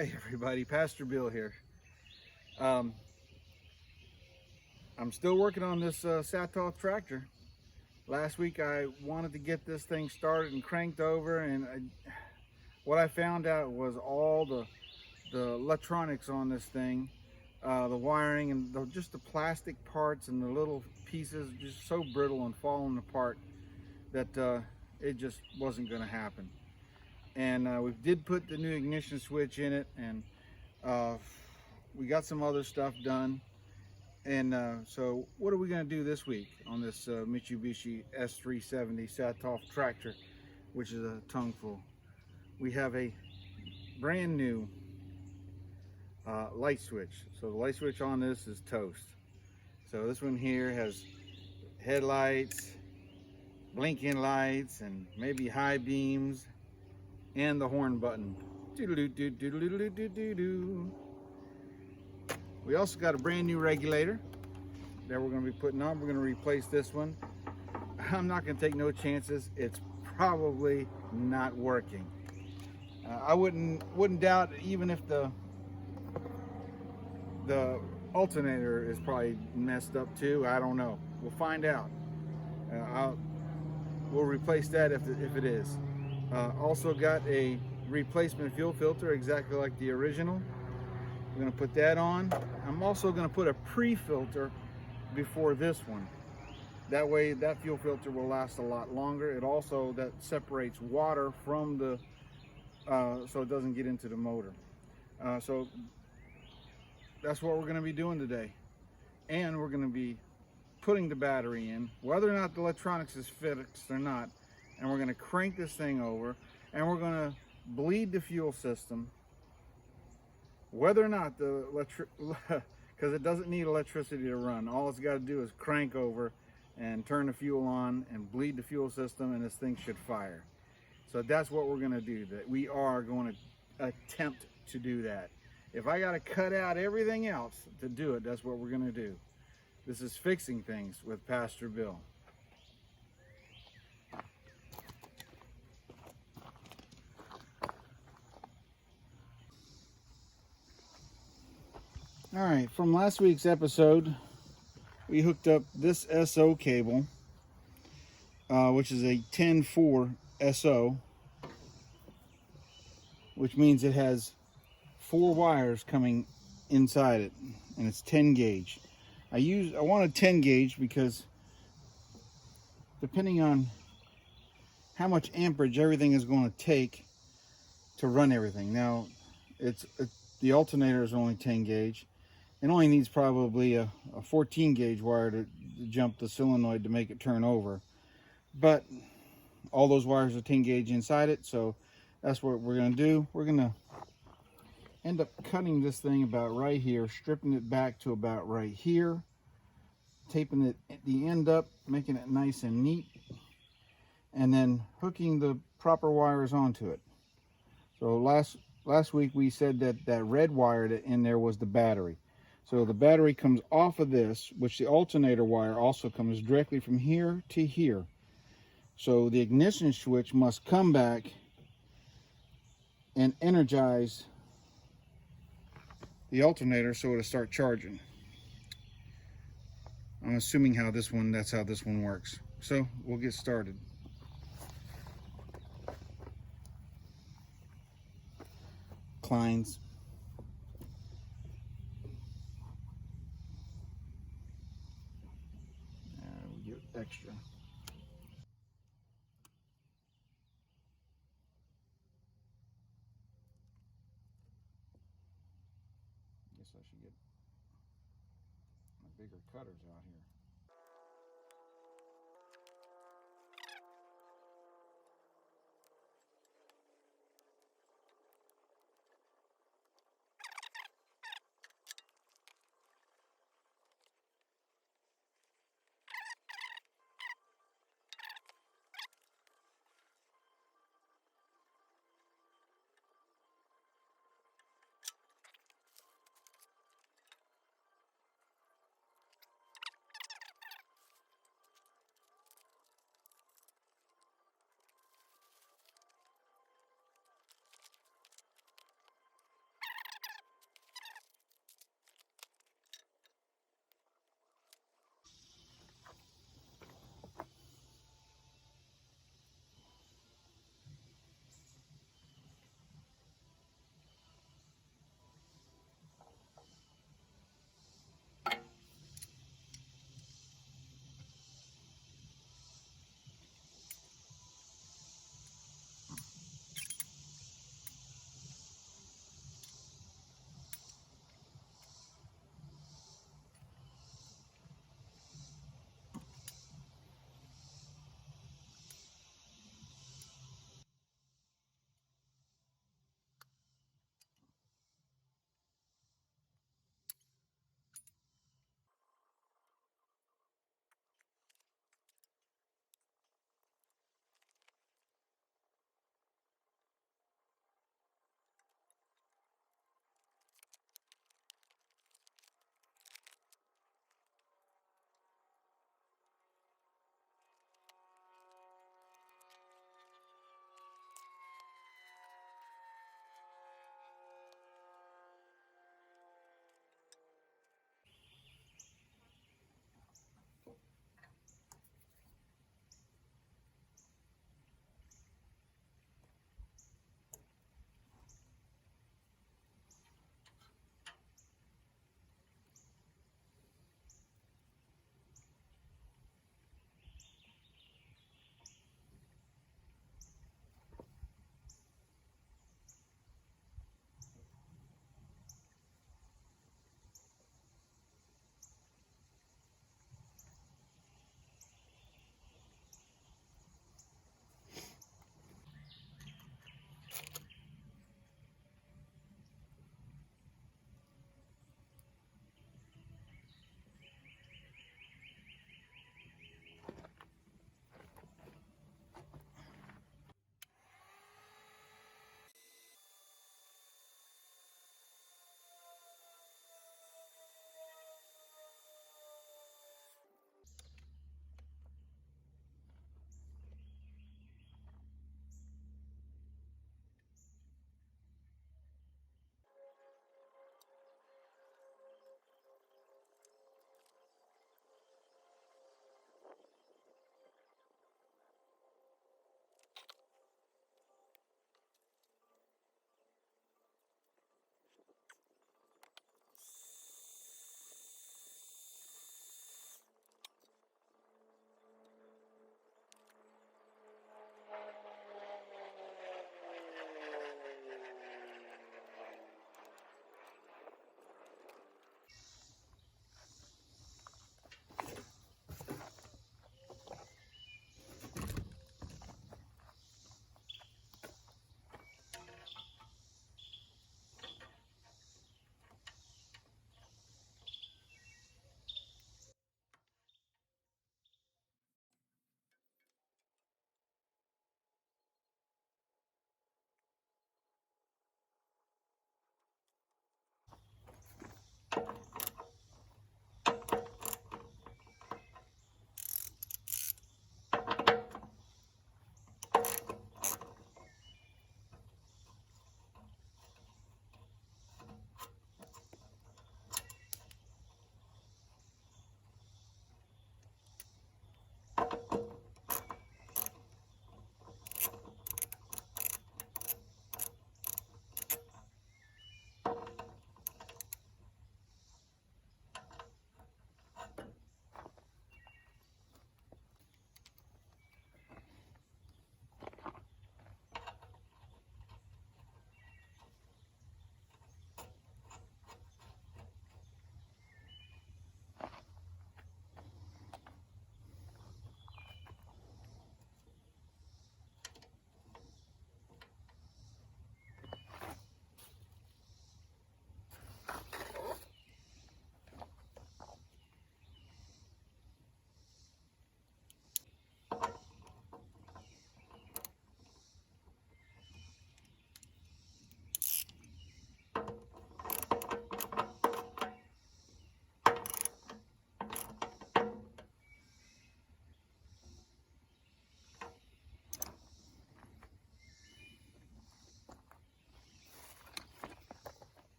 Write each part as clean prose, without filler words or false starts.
Hey everybody, Pastor Bill here. Um, I'm still working on this Satoff tractor. Last week I wanted to get this thing started and cranked over, and what I found out was all the electronics on this thing, the wiring and just the plastic parts and the little pieces just so brittle and falling apart that it just wasn't going to happen. And we did put the new ignition switch in it, and we got some other stuff done. And so what are we going to do this week on this Mitsubishi S370 Satoff tractor, which is a tongue full? We have a brand new light switch. So the light switch on this is toast. So this one here has headlights, blinking lights, and maybe high beams, and the horn button. Doodle-doo-doo-doo-doo-doo-doo-doo. We also got a brand new regulator that we're going to be putting on. We're going to replace this one. I'm not going to take no chances. It's probably not working. I wouldn't doubt even if the alternator is probably messed up too. I don't know. We'll find out. We'll replace that if it is. Also got a replacement fuel filter exactly like the original. We're going to put that on. I'm also going to put a pre-filter before this one. That way that fuel filter will last a lot longer. It also that separates water from the so it doesn't get into the motor. So that's what we're going to be doing today. And we're going to be putting the battery in, whether or not the electronics is fixed or not. And we're going to crank this thing over, and we're going to bleed the fuel system, whether or not because it doesn't need electricity to run. All it's got to do is crank over and turn the fuel on and bleed the fuel system, and this thing should fire. So that's what we're going to do. That we are going to attempt to do that. If I got to cut out everything else to do it, that's what we're going to do. This is Fixing Things with Pastor Bill. All right, from last week's episode, we hooked up this SO cable, which is a 10-4 SO, which means it has 4 wires coming inside it, and it's 10 gauge. I wanted 10 gauge because depending on how much amperage everything is going to take to run everything. Now, the alternator is only 10 gauge. It only needs probably a 14 gauge wire to jump the solenoid to make it turn over. But all those wires are 10 gauge inside it, so that's what we're going to do. We're going to end up cutting this thing about right here, stripping it back to about right here, taping it at the end up, making it nice and neat, and then hooking the proper wires onto it. So last week we said that red wire in there was the battery. So the battery comes off of this, which the alternator wire also comes directly from here to here. So the ignition switch must come back and energize the alternator so it'll start charging. I'm assuming that's how this one works. So we'll get started. Kleins. We get extra. Guess I should get my bigger cutters out here.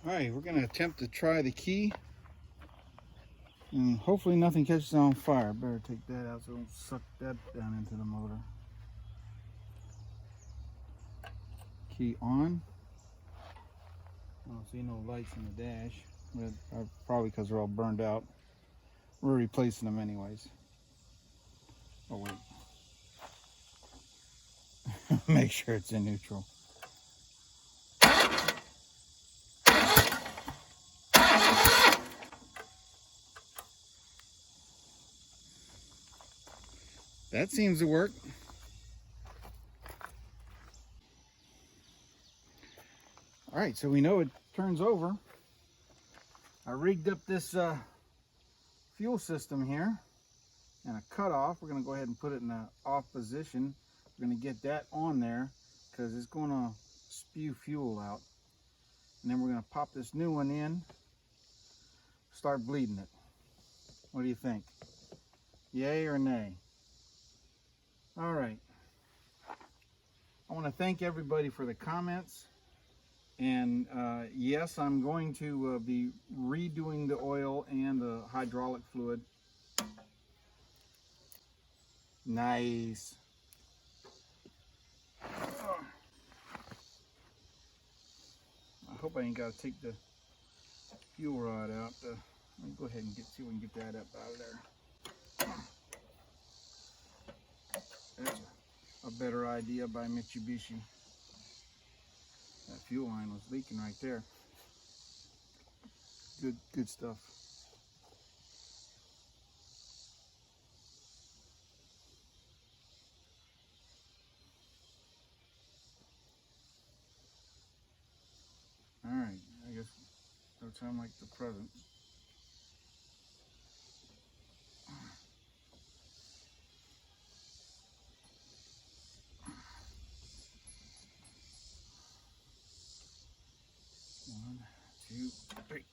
All right, we're gonna attempt to try the key, and hopefully nothing catches on fire. Better take that out so don't suck that down into the motor. Key on. I don't see no lights in the dash, but probably because they're all burned out. We're replacing them anyways. Oh wait. Make sure it's in neutral. That seems to work. All right, so we know it turns over. I rigged up this fuel system here and a cutoff. We're going to go ahead and put it in the off position. We're going to get that on there because it's going to spew fuel out. And then we're going to pop this new one in, start bleeding it. What do you think? Yay or nay? All right. I want to thank everybody for the comments. And yes, I'm going to be redoing the oil and the hydraulic fluid. Nice. I hope I ain't got to take the fuel rod out. Let me go ahead and see if we can get that up out of there. That's a better idea by Mitsubishi. That fuel line was leaking right there. Good stuff. All right, I guess that would sound like the present. One, two, three.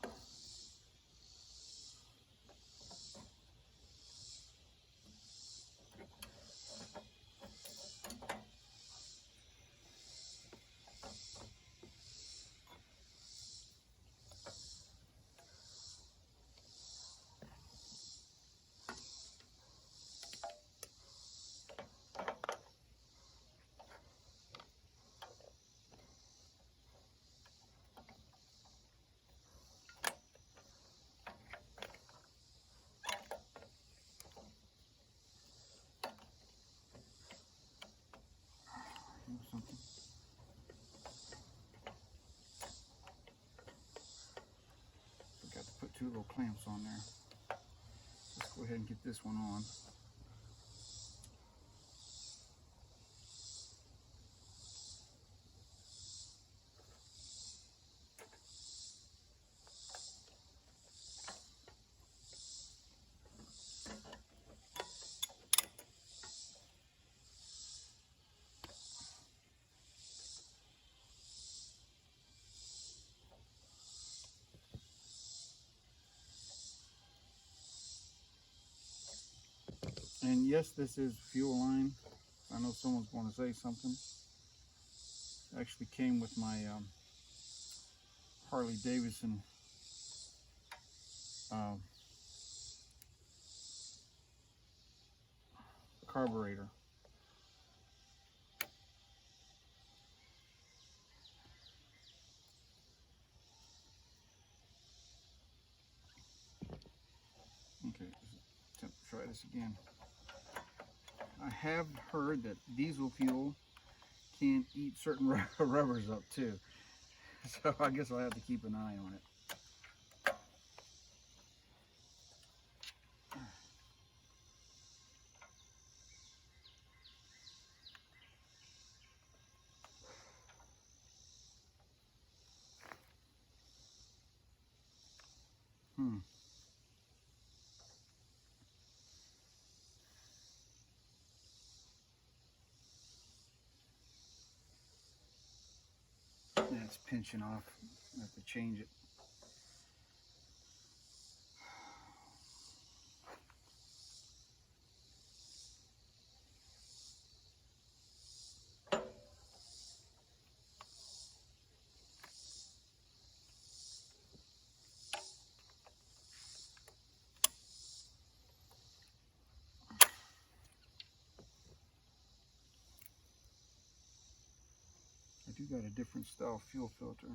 something. Forgot to put two little clamps on there. Let's go ahead and get this one on. And yes, this is fuel line. I know someone's going to say something. It actually came with my Harley Davidson carburetor. Okay, let's try this again. I have heard that diesel fuel can eat certain rubbers up too. So I guess I'll have to keep an eye on it. Yeah, it's pinching off. I have to change it. I do got a different style fuel filter.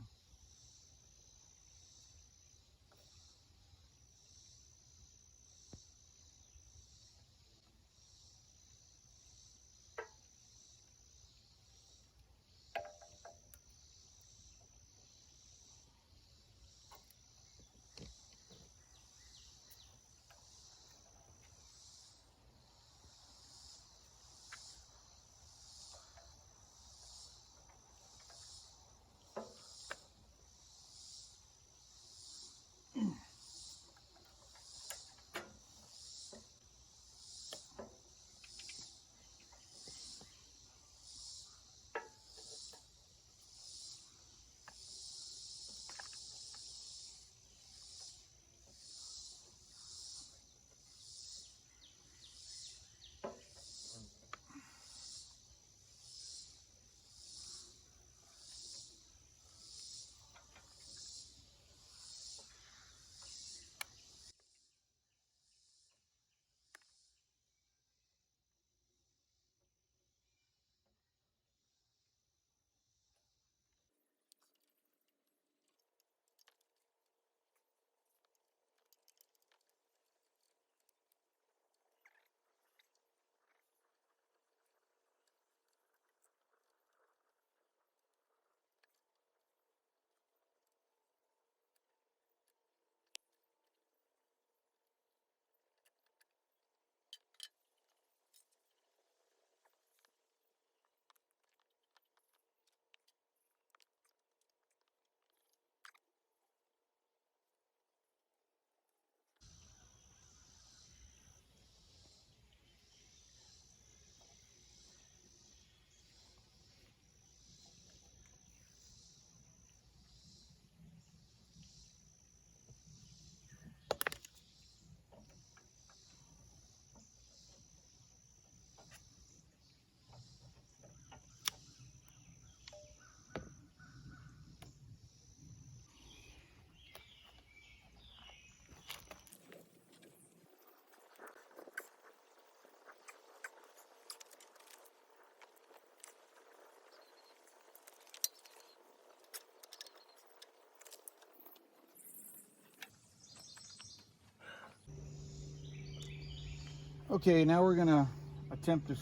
Okay, now we're gonna attempt to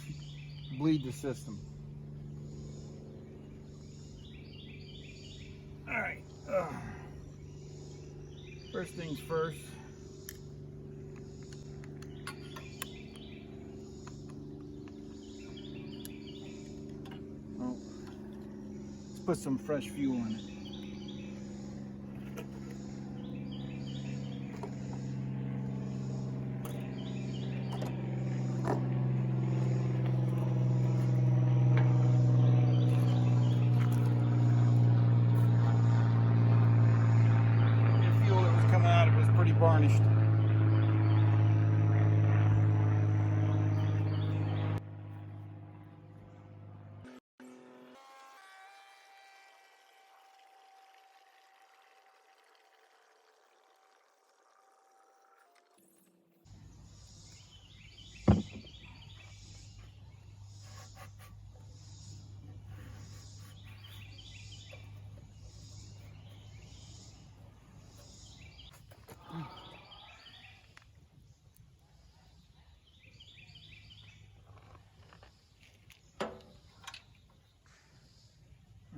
bleed the system. All right. First things first. Well, let's put some fresh fuel in it. The fuel that was coming out, it was pretty varnished.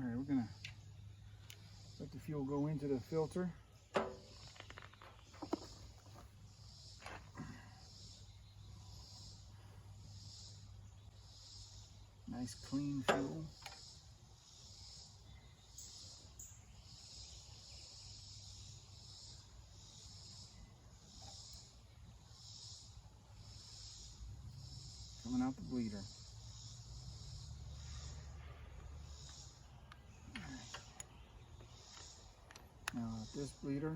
All right, we're gonna let the fuel go into the filter. Nice clean fuel. Coming out the bleeder. Now this bleeder.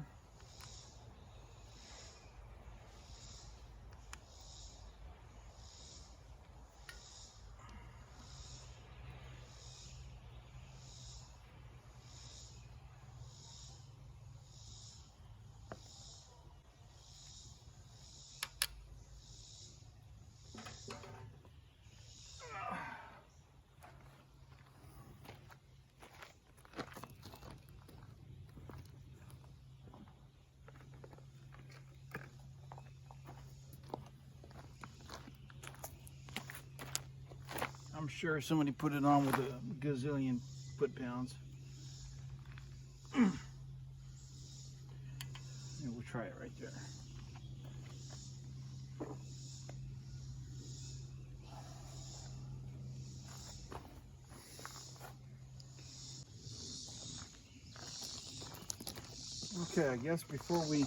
I'm sure somebody put it on with a gazillion foot-pounds. Yeah, we'll try it right there. Okay, I guess before we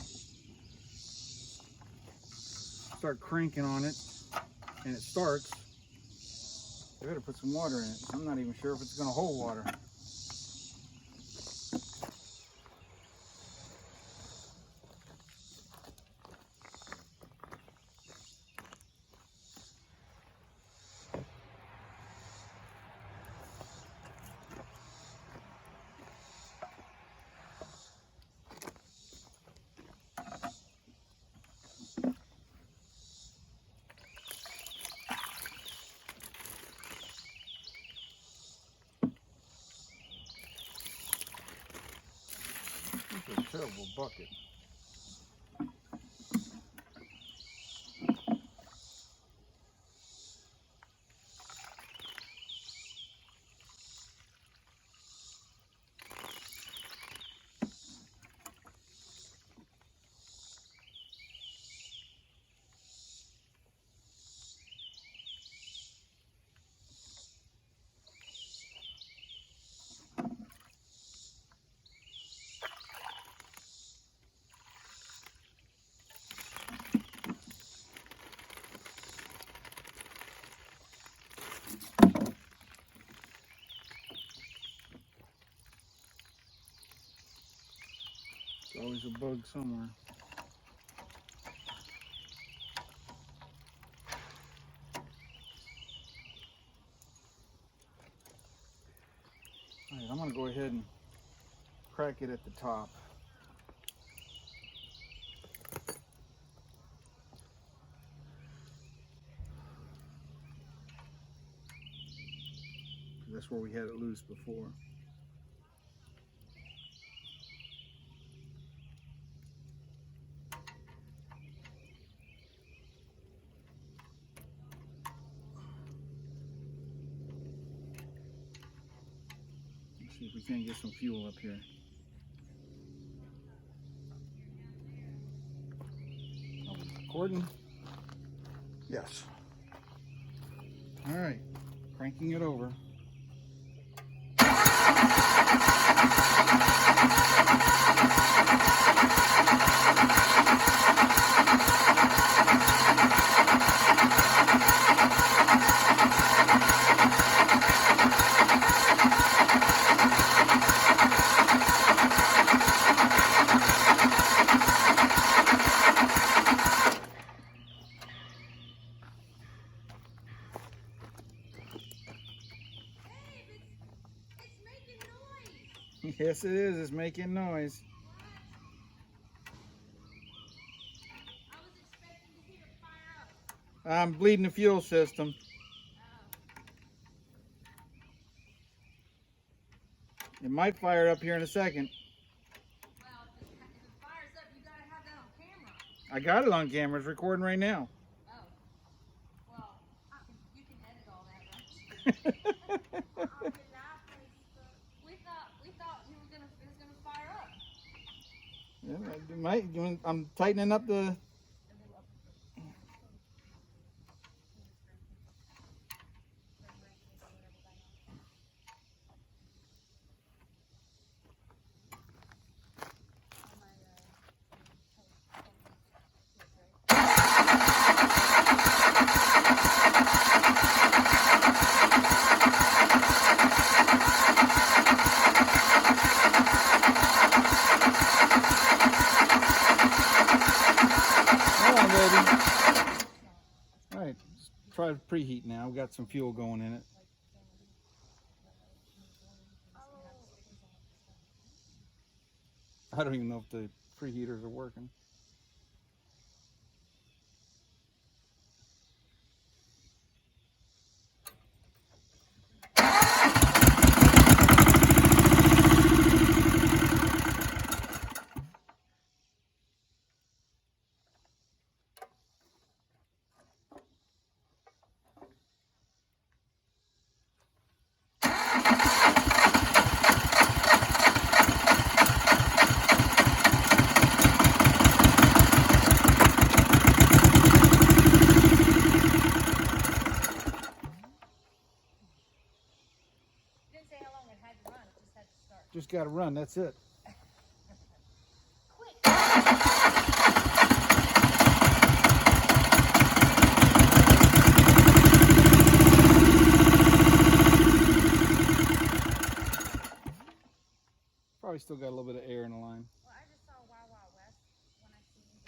start cranking on it and it starts, I better put some water in it. I'm not even sure if it's going to hold water. This is a terrible bucket. There's always a bug somewhere. All right, I'm going to go ahead and crack it at the top. That's where we had it loose before. Let's see if we can't get some fuel up here. recording? Yes. All right, cranking it over. Yes, it is. It's making noise. I was expecting to hear it fire up. I'm bleeding the fuel system. It might fire up here in a second. Well, if it fires up, you gotta have that on camera. I got it on camera. It's recording right now. Oh. Well, you can edit all that, right? We thought it was gonna fire up. Yeah, it might. I'm tightening up the. Alright, try to preheat now. We've got some fuel going in it. I don't even know if the preheaters are working. Just got to run, that's it. Probably still got a little bit of air in the line. Well, I just saw Wild Wild West when I seen you.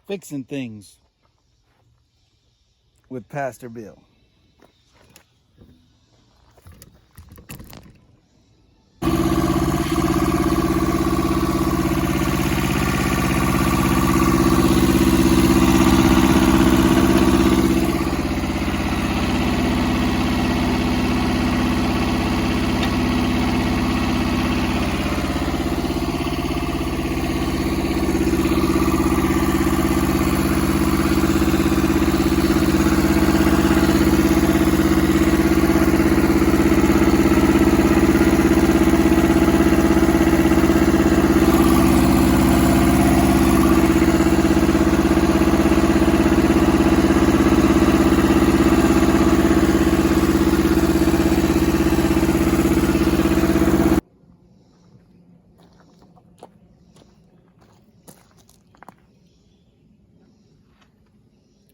Fixing things with Pastor Bill.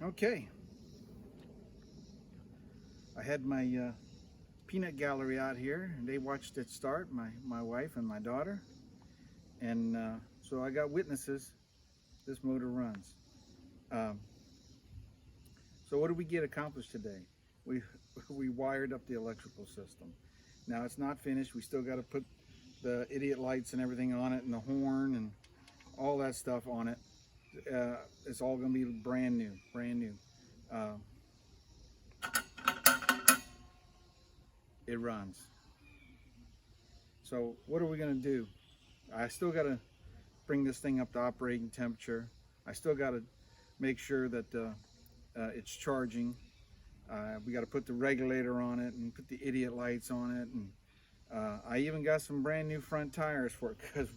Okay. I had my peanut gallery out here, and they watched it start, my wife and my daughter. And so I got witnesses. This motor runs. So what did we get accomplished today? We wired up the electrical system. Now it's not finished. We still got to put the idiot lights and everything on it, and the horn and all that stuff on it. It's all going to be brand new, brand new. It runs. So what are we going to do? I still got to bring this thing up to operating temperature. I still got to make sure that it's charging. We got to put the regulator on it and put the idiot lights on it, and I even got some brand new front tires for it, because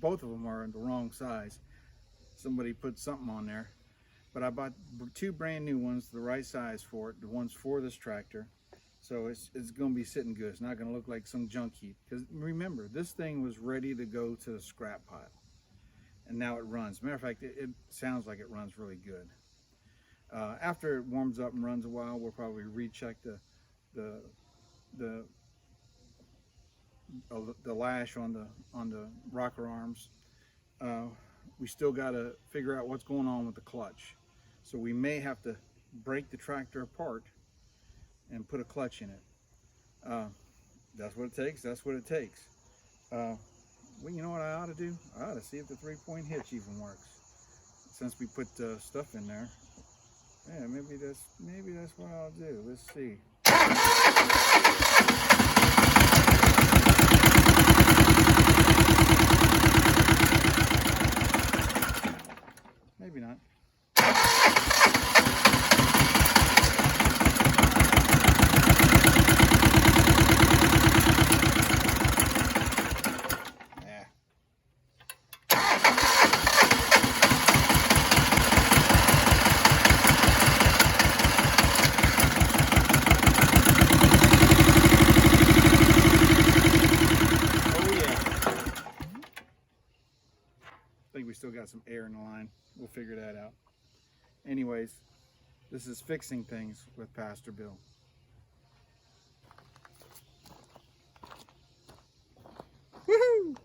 both of them are the wrong size. Somebody put something on there, but I bought 2 brand new ones, the right size for it, the ones for this tractor. So it's going to be sitting good. It's not going to look like some junk heap, because remember, this thing was ready to go to the scrap pile, and now it runs. Matter of fact, it sounds like it runs really good. After it warms up and runs a while, we'll probably recheck the lash on the rocker arms. We still got to figure out what's going on with the clutch. So we may have to break the tractor apart and put a clutch in it. That's what it takes. That's what it takes. Well, you know what I ought to do? I ought to see if the 3-point hitch even works. Since we put stuff in there. Yeah, maybe that's what I'll do. Let's see. Maybe not. I think we still got some air in the line. We'll figure that out. Anyways, this is fixing things with Pastor Bill. Woohoo!